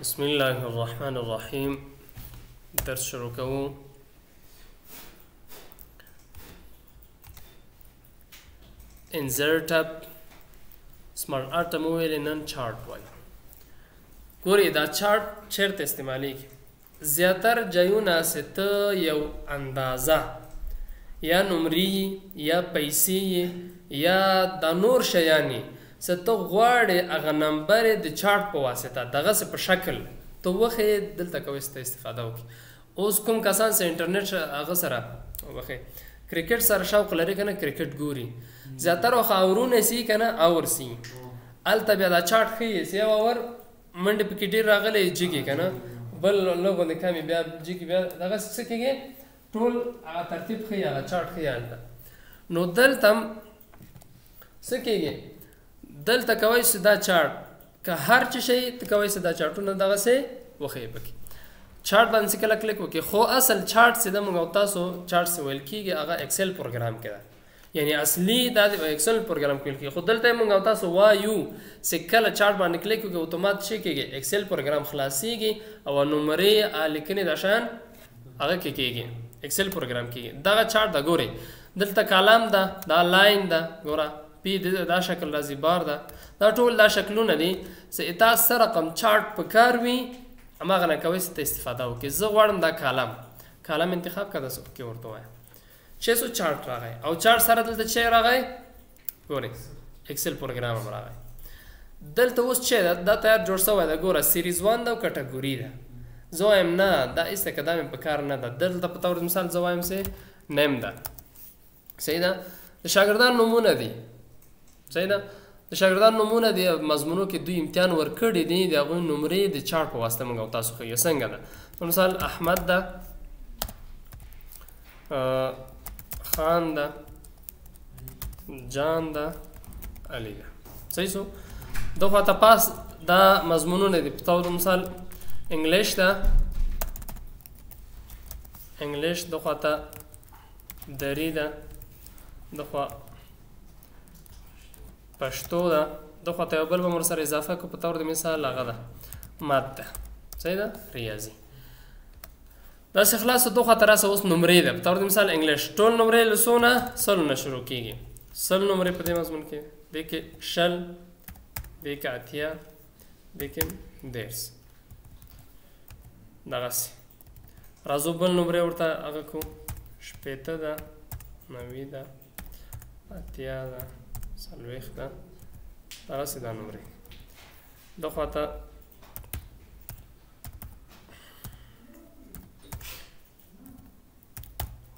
بسم الله الرحمن الرحیم. درس شروع کوو. insert up smart art مو ویلې نن چارت وایي. ګورئ دا چارت چیرته استعمالیږي؟ زیاتر ځایونه چې ته یو اندازه یا نمرې یا پیسې یا د نور شیانې څه ته غواړې هغه نمبر یې د چارت په واسطه دغسې په شکل ته وښیې دلته کوی څه استفاده وکړي. اوس کوم کسان چې انټرنیټ هغه سره وښیي کرکټ سره شوق لري که نه کرکټ ګوري زیاتره خو اورونه سي که نه اور سي هلته بیا دا چارت ښیي چې یو اور منډې پکې ډېر راغلی جګې که نه بل لږ غوندې کمې بیا جګې بیا دغسې څه کېږي ټول هغه ترتیب ښیي هغه چارت ښیي هلته. نو دلته هم څه کېږي دلته کوی چې دا چارت که هر څه شی ته کوی چې دا چارټونه دغسې وښیي پکې چارت باندې چې کله کلیک وکړي خو اصل چارت چې د موږ او تاسو چارت چې ویل کېږي هغه اکسل پروګرام کې ده یعنی اصلي دا د اکسل پروګرام کې ویل کېږي خو دلته موږ او تاسو وایو چې کله چارت باندې کلیک وکړي اتومات څه کېږي اکسل پروګرام خلاصېږي او نمرې لیکنې د شان هغه کې کېږي اکسل پروګرام کېږي. دغه چارت ده ګورئ دلته کالم ده دا لاین ده ګوره پی دا شکل راځي بار ده دا ټول دا شکلونه دي چې تاسو سره رقم چارت په کار وي هماغه نه کوئ چې ته استفاده وکړي. زه غواړم دا کالم انتخاب کړه داسې پکې ورته ووایم چې څو چارت راغی او چارت سره دلته چې راغی ګورئ اکسل پروګرام هم راغی. دلته اوس چې ده دا تیار جوړ شوی ده ګوره سیریز 1 ده او کټګوري ده. زه وایم نه دا ایسته که دا مې په کار نه ده دلته په طور مثال زه وایم چې نیم ده صحیح ده. د شاګردان نومونه دي صحیح ده د شاګردان نومونه دي مضمونو کې دوی امتحان ورکړي دي د هغوی نمرې د چارت په واسطه موږ او تاسو ښیو څنګه ده په مثال احمد ده خان ده جان ده علي ده صحیح شو. دو خواته پاس دا مضمونونه دي په طور مثال انګلیش ده انګلیش دو خواته دری ده دو خوا پښتو ده دو خواته یو بل به مور سره اضافه کړو په طور د مثال هغه ده مات ده صحیح ده ریاضي داسې خلاصه دو خواته راسه اوس نمرې ده په طور د مثال انګلیش ټول نمرې له څو نه سلو نه شروع کېږي سل نمرې په دې مضمون کې دې کې شل دې کې اتیا دې کې دیرس دغسې راځو بل نمرې ورته هغه کړو شپېته ده نوي ده اتیا ده څلوېښت ده دغسې دا نمرې د خواته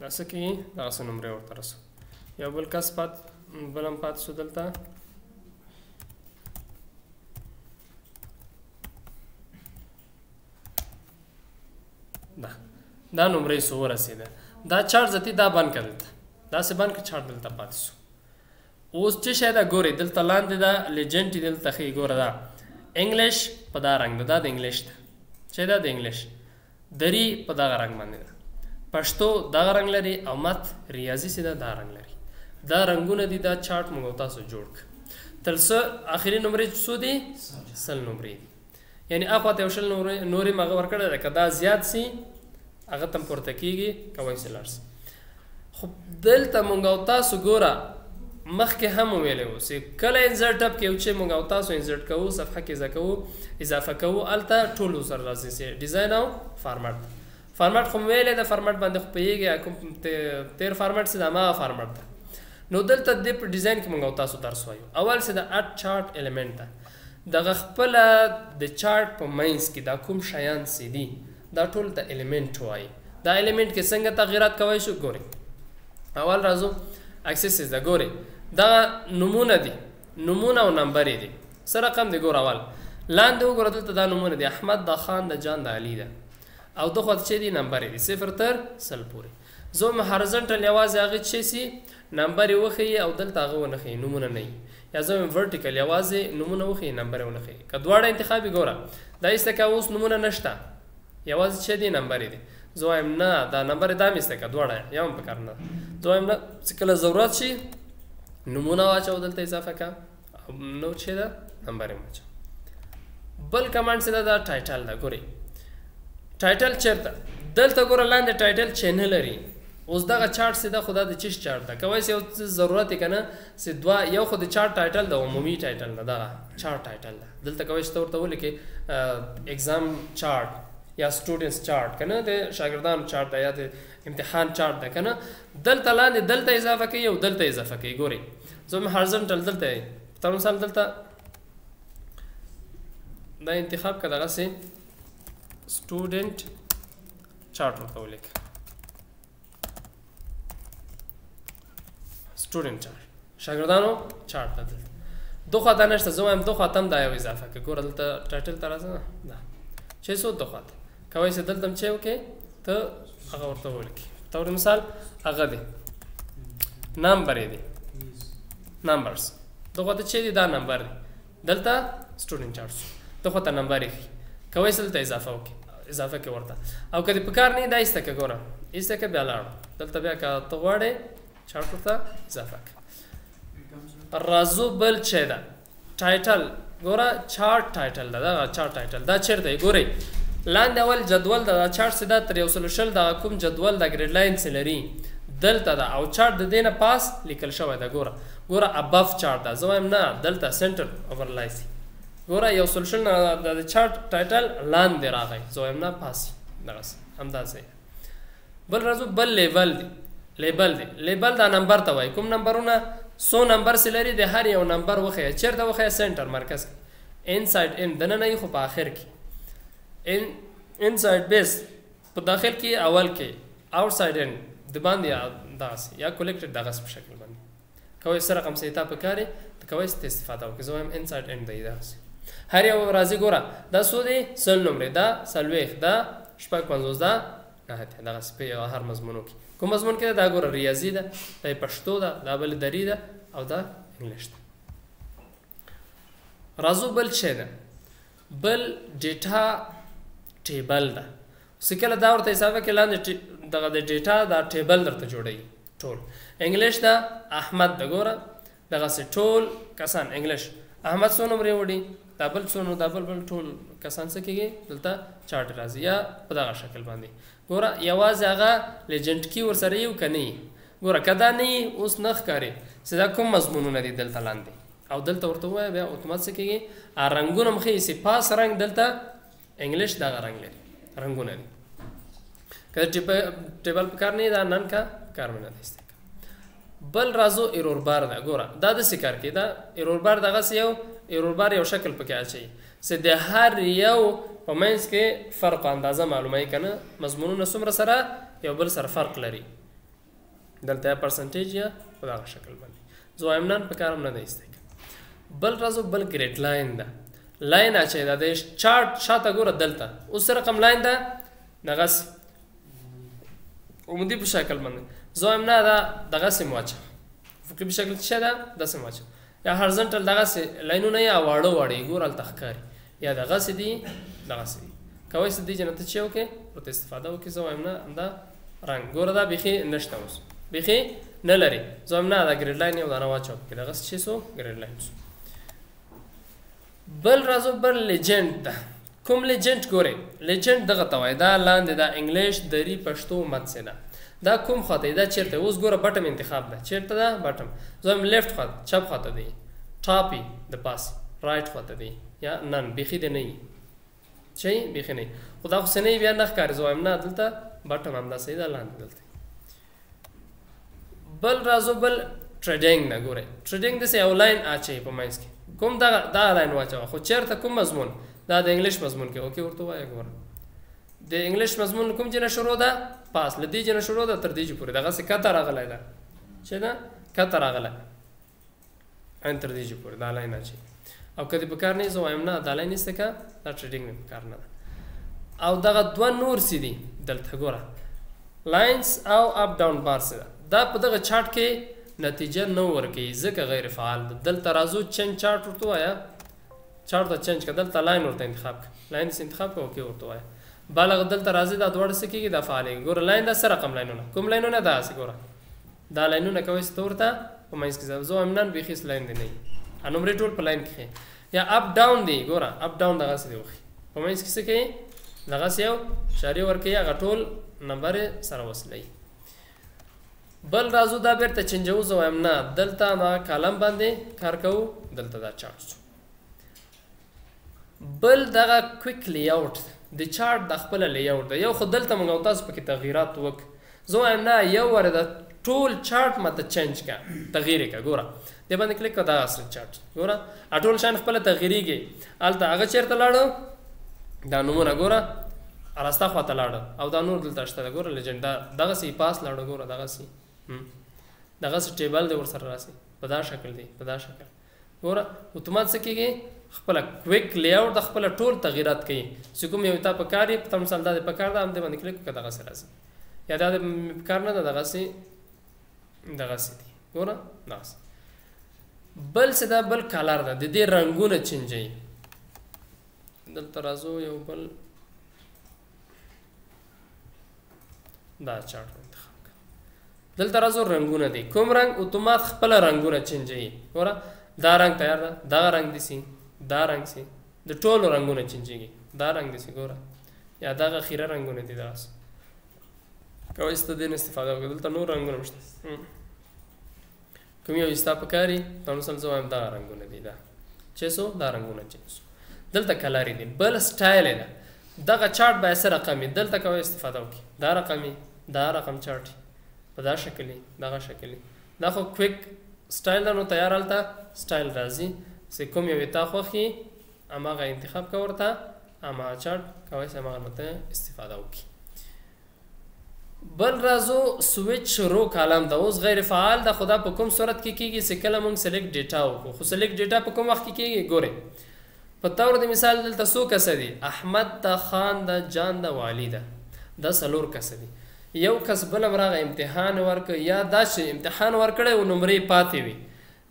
دا څه کېږي دغسې نمرې ورته رسو. یو بل کس بل هم پاتې شو دلته دا نمرې څو ورسېده دا چارت ذاتي دا بند کړه دلته داسې بند کړه چارت دلته پاتې شو. اوس څه شی ده ګورئ دلته لاندې ده لیجنډ دلته ښیي ګوره دا انګلیش په دا رنګ ده دا د انګلیش ده چې دا د انګلیش دري په دغه رنګ باندې ده پښتو دغه رنګ لري او مت ریاضي چې ده دا رنګ لري دا رنګونه دي دا چارت موږ او تاسو جوړ کړ تر څه اخري نمرې څو دي سل نمرې دي یعنی اخواته یو شل نورې مغه ورکړی ده که دا زیات سي هغه ته هم پورته کېږي کوی سي لاړ سي. خو دلته موږ او تاسو ګوره مخکې هم ویلی وو چې کله انزرټ اپ کې یو چې موږ او تاسو انزرټ کوو صفحه کې اضافه کوو هلته ټول سره راځي چې ډیزاین او فارمټ خو مې ویلی د فارمټ باندې خو پوهېږي کوم تیر فارمټ چې د هماغه فارمټ ده. نو دلته دې په ډیزاین کې موږ او تاسو درس وایو اول چې د اډ چارت الیمنټ ده دغه خپله د چارت په منځ کې دا کوم شیان چې دي دا ټول د الیمنټ وایي. دا الیمنټ کې څنګه تغییرات کوی شو ګورئ اول راځو اکسسز ده ګورئ دا نمونه دي نمونه او نمبرې دي څه رقم دی ګوره اول لاندې وګوره دلته دا نمونه دي احمد د خان د جان د علي ده او دو خواته چې دي نمبرې دي صفر تر سل پورې. زه وایم هارزنټل یوازې هغه چې سي نمبرې وښیي او دلته هغه ونه ښیي نمونه نه وي یا زه وایم ورټیکل یوازې نمونه وښیي نمبرې ونه ښیي که دواړه انتخاب یې ګوره دا ایسته که اوس نمونه نشته یوازې چې دي نمبرې دي زه وایم نه دا نمبرې دا مې ایسته که دواړه یو هم په کار نه زه وایم نه چې کله ضرورت شي نمونه واچو دلته اضافه که نو چې ده نمبرې واچو. بل کمانډ څه دا ټایټل دا ګوري ټایټل چیرته دلته ګوره لاندې ټایټل چینل لري اوس دغه چارت سیده خدا د چیش چارت ده کوي یو ضرورت کنه سي دوا یو خو د چارت ټایټل د عمومي ټایټل نه دا چارت ټایټل ده دلته کوي چې ورته ولیکي اگزام چارت یا سټوډنټس چارت کنه د شاګردانو چارت ده یا د امتحان چارت ده کنه دلته لاندې دلته اضافه کوي او دلته اضافه کوي ګوري زه هارزنټل دلته تر مثال دلته دا انتخاب کړه دغه سي سټوډنټ چارت ورته ولیکه سټوډنټ چارت شاګردانو چارت ده دوه خاطر نشته زه وایم دوه خاطر دا یو اضافه کوي ګوره دلته ټایټل تر راځه دا چې څو دوه خاطر کوي چې دلته چې وکي ته هغه ورته ولیکي تور مثال هغه دی نمبر دی نمبرز دوه خاطر چې دی دا نمبر دی دلته سټوډنټ چارت دوه خاطر نمبر یې کوي چې دلته اضافه وکي اضافه کې ورته او کله په کار نه دا ایسته کې ګوره ایسته کې بیا لاړ دلته بیا کا ته غواړې چارت ورته اضافه کړه رازو بل چې دا ټایټل ګوره چارت ټایټل دا چارت ټایټل دا چیرته ګوري لاندې اول جدول دا چارت سیده تر یو سل شل دا کوم جدول دا ګریډ لاین سلري دلته دا او چارت د دینه پاس لیکل شوی دا ګوره اباف چارت دا زویم نه دلته سنټر اوورلای سي ګوره یو سل شل د چارت ټایټل لاندې راغی زویم نه پاس دغه همداسې بل رازو بل لیبل دی لیبل دا نمبر ته وای کوم نمبرونه سو نمبر سلري د هر یو نمبر وخه چیرته وخه سنټر مرکز انساید ان دنه نه خو په اخر کې انساید بیس په داخل کې اول کې اوټساید ان د باندې داس یا کلیکټډ دغه په شکل باندې کوي سره رقم سیتا په کاری ته کوي استفاده وکړي زویم انساید ان دی داس هر یو راځي ګوره دا سو دی سل نمبر دا سلويخ دا شپږ 50 دا نه دغه سپي هر مضمونو کې کوم مضمون کې دا ګوره ریاضي ده دا پښتو ده دا بل دري ده او دا انګلیش ده رازو بل څه ده بل ډیټا ټیبل ده سکه دا ورته حساب کې لاندې دغه د ډیټا دا ټیبل درته جوړي ټول انګلیش ده احمد د ګوره دغه سه ټول کسان انګلیش احمد څو نمبر وړي دا بل څو نو دا بل ټول کسان څه کېږي دلته چارت راځي یا په دغه شکل باندې ګوره یوازې هغه لیجنډ کی ور سره یو کني ګوره کدا نه اوس نخ کاری سدا کوم مضمونونه دي دلته لاندې او دلته ورته وای بیا اتومات کېږي رنگونه مخې سي پاس رنگ دلته انګلیش دا رنگ لري رنگونه دي کله ټیبل په کار نه دا نن کا کار نه دي بل رازو ایرور بار دا ګوره دا د سکار کې دا ایرور بار دغه یو ایرور بار یو شکل پکې اچي سه د هر یو په منځ کې فرق اندازه معلومه کنه مضمونونه څومره سره یو بل سره فرق لري دلته پرسنټیج یا په دغه شکل باندې زو امنان په کارم نه دی استګ بل رازو بل ګریډ لاین دا لاین اچي دا د چارت شاته ګوره دلته اوس رقم لاین دا دغه عمودي په شکل باندې زو امنا دا دغه سمواچ فکری په شکل څه دا د سمواچ یا هارزنټل دغه لاینونه یا واړو واړي ګورل تخکاری یا دغه سدي دغه سدي کوي سدي جنت چې وکي پروت استفاده وکي زو امنا دا رنگ ګور دا بيخي نشته اوس بيخي نه لري زو امنا دا ګریډ لاین یو دا نه واچو کې دغه څه سو ګریډ لاین بل رازو بل لیجند دا کوم لیجند ګوري لیجند دغه توای دا لاندې دا انګلیش دری پښتو مت سه دا کوم خاطه دا چیرته اوس ګوره بټم انتخاب ده چیرته دا بټم زم لیفت خط چپ خاطه دی ټاپی د پاس رائټ خاطه دی یا نن بيخي دی نه چي بيخي نه خدا خو سنې بیا نه ښکار زویم نه دلته بټم هم دا سیدا لاندې دلته بل رازو بل ټریډینګ نه ګوره ټریډینګ د سه اونلاین اچي په مایس کې کوم دا لاین واچو خو چیرته کوم مضمون دا د انګلیش مضمون کې اوکې ورته وایي ګوره د انګلیش مضمون کوم جنه شروع ده پاس لدی جنه شروع ده تر دې پورې دغه څه کته راغلی ده چې دا کته راغلی ان تر دې پورې دا لاین اچي او کدی په کار نه زو ایم نه دا لاین نشته کا دا ټریډینګ په کار نه او دغه دوه نور سي دي دلته ګوره لاینز او اپ ډاون بارز دا په دغه چارت کې نتیجه نو ورکي ځکه غیر فعال دلته رازو چن چارت ورته وایا چارت چینج کړه دلته لاین ورته انتخاب لاین انتخاب کو کې ورته وایا بالغ دلته راځي دا دوړ سکیږي د فعالي ګور لاین دا سره رقم لاینونه کوم لاینونه دا اس ګوره دا لاینونه کوي ستورته په مېس کې زو امنن بيخيس لاین دی نه انومري ټول په لاین کې یا اپ ډاون دی ګوره اپ ډاون دغه څه دی وخی په منځ کې څه کوي دغه څه یو اشاریه ورکوي هغه ټول نمبر سره وصلوي. بل راځو دا بیرته چینجو زه وایم نه دلته دا کالم باندې کار کوو دلته دا چارټ شو. بل دغه کویک لی آوټ د چارټ د خپل لی آوټ دی یو خو دلته موږ تاسو پکې تغییرات وک زه وایم نه یو ور د ټول چارټ ماته چینج کا تغییر کا ګوره دې باندې کلیک کړه دا اصل چارټ ګوره ټول شان خپل تغییریږي الته هغه چیرته لاړو دا نمونه ګوره راسته خواته لاړو او دا نور دلته شته ګوره لیجنډ دغه سی پاس لاړو ګوره دغه سی دغه سی ټیبل دی ور سره راسي په دا شکل دی په دا شکل ګوره اتومات څه کېږي خپل کویک لی آوټ د خپل ټول تغییرات کوي چې کوم یو تا په کار یې په مثال دا په کار دا هم دې باندې کلیک وکړه دغه سره راځي یا دا په کار نه ده دغه سی دی ګوره دغسې بل څه ده بل کالر ده د دې رنګونه چینجوي دلته راځو یو بل دا چارټ انتخاب کړه دلته راځو رنګونه دي کوم رنګ اتومات خپل رنګونه چینجوي ګوره دا رنګ تیار ده دا رنګ دي سي دا رنګ سي د ټولو رنګونه چینجيږي دا رنګ دي سي ګوره یا دغه خیره رنګونه دي داسې کوي استدین استفاده وکړه دلته نور رنګونه مشته کوم یو استا پکاري په مثال زه وایم دا رنګونه دي دا 600 دا رنګونه 600 دلته کلاري دي بل سټایل ده دغه چارت به سره رقمي دلته کوي استفاده وکړي دا رقمي دا رقم چارت په دا شکلي دغه شکلي دا خو کویک سټایل ده نو تیار الته سټایل راځي چې کوم یو تا خوخي اماغه انتخاب کا ورته اما چارت کوي چې اماغه نته استفاده وکړي. بل رازو سویچ رو کالم دا اوس غیر فعال دا خدا په کوم صورت کې کیږي چې کله موږ سلیکټ ډیټا وکړو خو سلیکټ ډیټا په کوم وخت کې کیږي ګوره په تور د مثال دلته څو کس دي احمد دا خان دا جان دا والی دا سلور کس دي یو کس بل امراغه امتحان ورک یا دا چې امتحان ورکړي او نمرې پاتې وي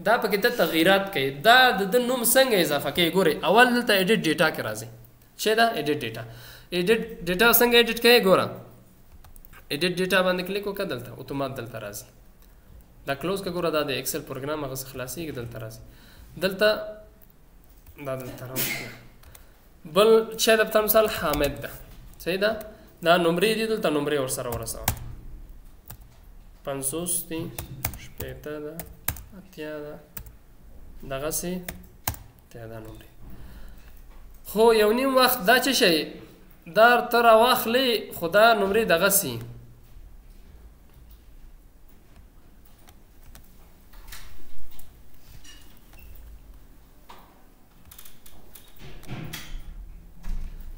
دا پکې ته تغییرات کوي دا د نوم څنګه اضافه کوي ګوره اول دلته ایډیټ ډیټا کې راځي چې دا ایډیټ ډیټا څنګه ایډیټ کوي ګوره ایډیټ ډیټا باندې کلیک وکړه دلته اتومات دلته راځي دا کلوز کا ګوره دا د ایکسل پروګرام هغه خلاصيږي دلته راځي دلته دا دلته راځي بل چې د مثال حامد ده صحیح ده دا نمرې دي دلته نمرې ور سره ورسوه 50 دي شپېته ده اتیا ده دغسې اتیا ده نمرې خو یو نیم وخت دا څه شی دا ته راواخلې خو دا نمرې دغسې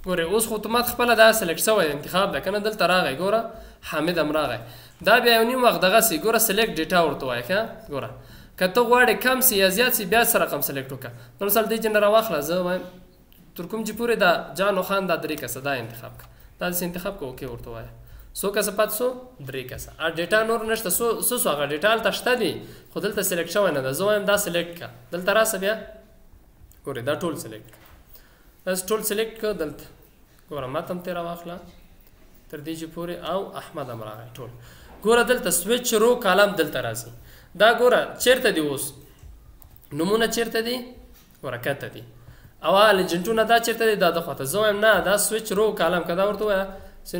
ګوره اوس خو اتومات خپله دا سلیکټ شوی انتخاب ده که نه دلته راغی ګوره حامد هم راغی دا بیا یو نیم وخت دغسې ګوره سلیکټ ډیټا ورته وایي ښه ګوره که ته غواړې کم سي یا زیات سي بیا څه رقم سلیکټ وکړه نو مثال دې چې نه راواخله زه وایم تر کوم چې پورې دا جان و خان دا 3 کسه دا انتخاب کړه دا داسې انتخاب کړه اوکې ورته وایه 100 کسه پاتې سو 3 کسه ډیټا نور نشته څه سو هغه ډیټا هلته شته دي خو دلته سلیکټ شوی نه ده زه وایم دا سلیکټ کړه دلته راسه بیا ګورې دا ټول سلیکټ کړه دا ټول سلیکټ کړه دلته ګوره ماته هم ترې راواخله تر دې چې پورې او احمد هم راغی ټول ګوره دلته سویچ رو کالم دلته راځي دا ګوره چیرته دی اوس نمونه چیرته دی ګوره کته دی او لیجنټونه دا چیرته دی دا د خواته زه وایم نه دا سویچ رو کالم که دا ورته ووایه چې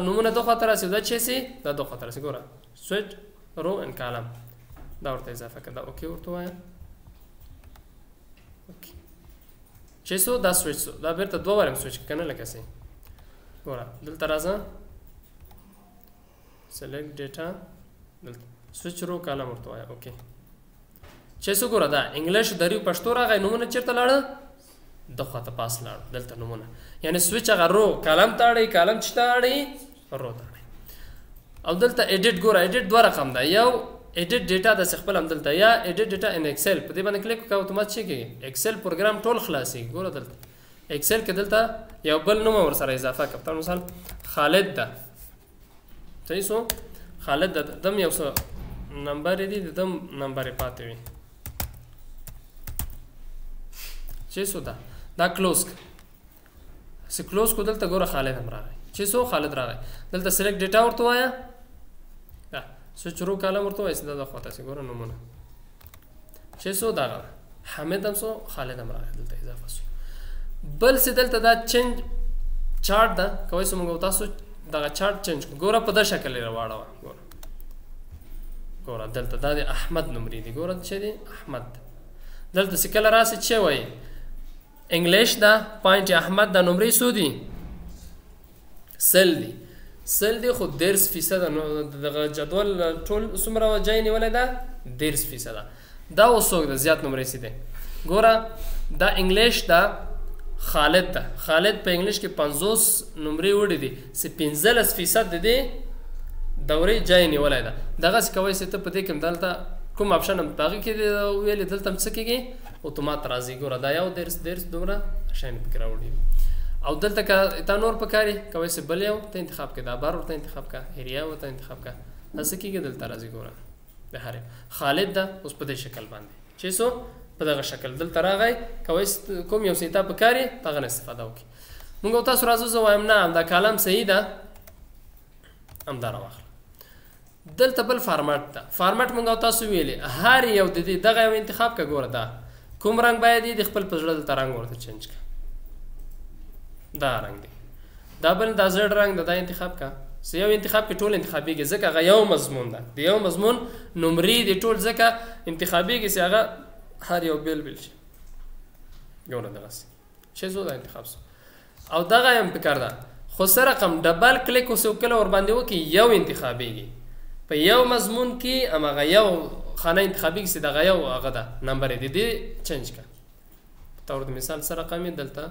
نمونه د خواته راسي دا چې سي دا د خواته راسي ګوره سویچ رو ان کالم دا ورته اضافه کړه دا اوکې ورته ووایه اوکې چې سو دا سویچ سو دا بیرته دوه وارم سویچ کنه لکه سي ګوره دلته راځه سلیکټ ډیټا دلته سویچ رو کالم ورته وایه اوکې چې سو ګوره دا انګلیش دریو پښتو راغی نمونه چیرته لاړه د خواته پاس لاړه دلته نمونه یعنی سویچ هغه رو کالم ته اړوي کالم چې ته اړوي رو ته اړوي او دلته ایډیټ ګوره ایډیټ دوه رقم ده یو ایډیټ ډیټا د خپل هم دلته یا ایډیټ ډیټا ان ایکسل په دې باندې کلیک وکړه اتومات شي کېږي ایکسل پروګرام ټول خلاصي ګوره دلته ایکسل کې دلته یو بل نوم ور سره اضافه کړه په مثال خالد ده صحیح سو خالد ده دم یو څه نمبر دی دم نمبر پاتې وي چې سو دا کلوز س کلوز کو دلته ګوره خالد هم راغی چې سو خالد راغی دلته سلیکټ ډیټا ورته وایه سویچ رو کالم ورته وایي دا د خواته سي ګوره نمونه چې سو دا حامد هم سو خالد هم راغی دلته اضافه سو. بل څه دلته دا چینج چارت ده کوي سو موږ تاسو دغه چارت چینج ګوره په دا شکل یې راوړو. ګوره دلته دا د احمد نمرې دي. ګوره چې دی احمد دلته چې کله راسي چې وایي انګلیش دا پوینټ احمد دا نمرې سو دي 100 دي. 100 دي خو 10% دغه جدول ټول څومره ځای نیولې ده 10%. دا وسوک ده زیات نمرې سي دي. ګوره دا انګلیش دا خالد ده. خالد په انګلیش کې 50 نمرې وړي دي چې 15% دي دورې ځای نیولې ده. دغه څه کوي چې ته په دې کې دلته کوم اپشن هم پاږي کې ویلې دلته څه کېږي اتومات راځي. ګوره دا یو درس دومره شاین فکر راوړي او دلته که تا نور پکاري کوي چې بل یو ته انتخاب کې دا بار ورته انتخاب کا ایریا ورته انتخاب کا هڅه کېږي دلته راځي. ګوره د هر خالد ده اوس په دې شکل باندې چې سو په دغه شکل دلته راغی کوي کوم یو څه ته پکاري تاغه استفاده وکړي. موږ تاسو راځو زه وایم نه دا کالم صحیح ده هم دا راوخله. دلته بل فارمټ ده. فارمټ موږ تاسو ویلې هر یو د دې دغه یو انتخاب کا. ګوره دا کوم رنگ باید د خپل په زړه دلته رنگ ورته چینج کا. دا رنگ دی. دا بل دا زړه رنگ ده دا انتخاب کا. سه یو انتخاب کې ټول انتخابيږي ځکه هغه یو مضمون ده. د یو مضمون نمرې دي ټول ځکه انتخابيږي چې هغه هر یو بیل شي. ګوره دغه څه زو دا انتخاب سو او دغه هم پکار ده. خو سره رقم ډبل کلیک وسو کله ور باندې وکي یو انتخابيږي په یو مضمون کې امغه یو خانه انتخابي کې دغه یو هغه ده نمبر دي چینج کا. په تور د مثال سره رقم دلته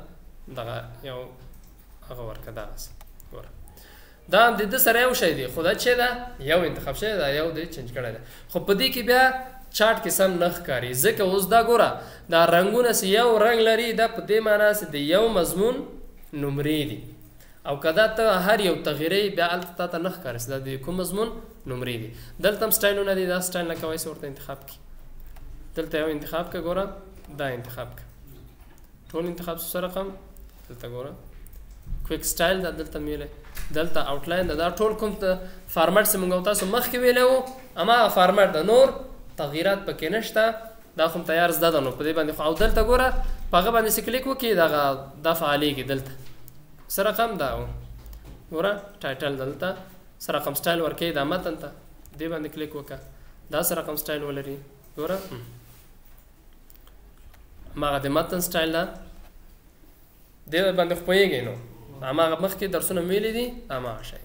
دغه یو هغه ورکه ده. ګوره دا د سره یو شی دی خو دا چې دا یو انتخاب شي دا یو دی چینج کړی ده. خو په دې کې بیا چارت کې سم نخ کاری ځکه اوس دا ګوره دا رنگونه سی یو رنگ لري دا په دې معنی چې د یو مضمون نمرې دي او کدا ته هر یو تغیرې بیا الته ته نخ کاری دا د کوم مضمون نمرې دي. دلته هم سټایلونه دي. دا سټایل نه کوي ورته انتخاب کی. دلته یو انتخاب کا. ګوره دا انتخاب کا ټول انتخاب سره رقم دلته ګوره کویک سټایل دا دلته میله دلته آوټلاین دا ټول کوم فارمټ چې موږ تاسو مخکې ویلو اما فارمټ دا نور تغییرات پکې نشته. دا کوم تیار زده ده نو په دې باندې خو او دلته ګوره پاغه باندې سکلیک وکي دا فعالیږي. دلته سره رقم دا ګوره ټایټل دلته سره رقم سټایل ورکې دا متن ته دې باندې کلیک وکړه دا سره رقم سټایل ولري. ګوره ما د متن سټایل دا دې باندې خو پوهیږئ نو اما مخکې درسونه ویلي دي اما شي